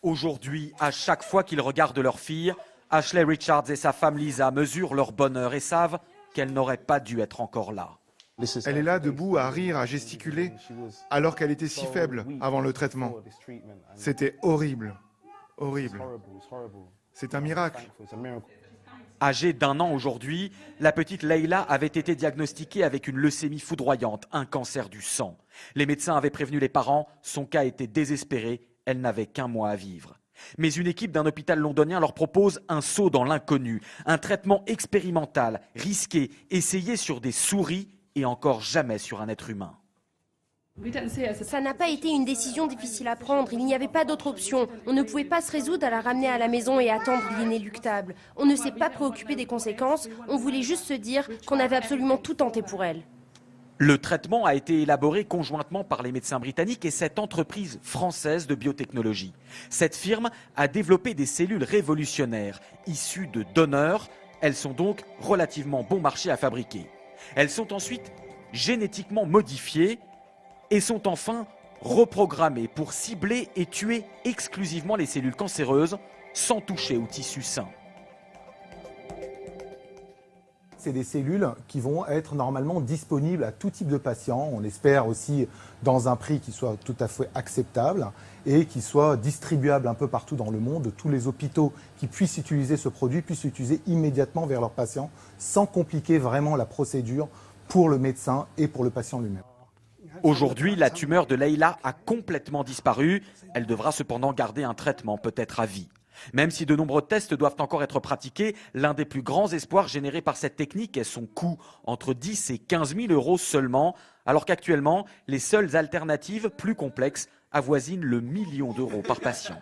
Aujourd'hui, à chaque fois qu'ils regardent leur fille, Ashley Richards et sa femme Lisa mesurent leur bonheur et savent qu'elle n'aurait pas dû être encore là. Elle est là, debout, à rire, à gesticuler, alors qu'elle était si faible avant le traitement. C'était horrible, horrible. C'est un miracle. Âgée d'1 an aujourd'hui, la petite Leila avait été diagnostiquée avec une leucémie foudroyante, un cancer du sang. Les médecins avaient prévenu les parents, son cas était désespéré, elle n'avait qu'1 mois à vivre. Mais une équipe d'un hôpital londonien leur propose un saut dans l'inconnu, un traitement expérimental, risqué, essayé sur des souris et encore jamais sur un être humain. Ça n'a pas été une décision difficile à prendre, il n'y avait pas d'autre option. On ne pouvait pas se résoudre à la ramener à la maison et attendre l'inéluctable. On ne s'est pas préoccupé des conséquences, on voulait juste se dire qu'on avait absolument tout tenté pour elle. Le traitement a été élaboré conjointement par les médecins britanniques et cette entreprise française de biotechnologie. Cette firme a développé des cellules révolutionnaires, issues de donneurs. Elles sont donc relativement bon marché à fabriquer. Elles sont ensuite génétiquement modifiées et sont enfin reprogrammées pour cibler et tuer exclusivement les cellules cancéreuses sans toucher au tissu sain. C'est des cellules qui vont être normalement disponibles à tout type de patients. On espère aussi dans un prix qui soit tout à fait acceptable et qui soit distribuable un peu partout dans le monde. Tous les hôpitaux qui puissent utiliser ce produit puissent l'utiliser immédiatement vers leurs patients sans compliquer vraiment la procédure pour le médecin et pour le patient lui-même. Aujourd'hui, la tumeur de Leila a complètement disparu. Elle devra cependant garder un traitement, peut-être à vie. Même si de nombreux tests doivent encore être pratiqués, l'un des plus grands espoirs générés par cette technique est son coût, entre 10 et 15 000 euros seulement, alors qu'actuellement, les seules alternatives plus complexes avoisinent le 1 million d'euros par patient.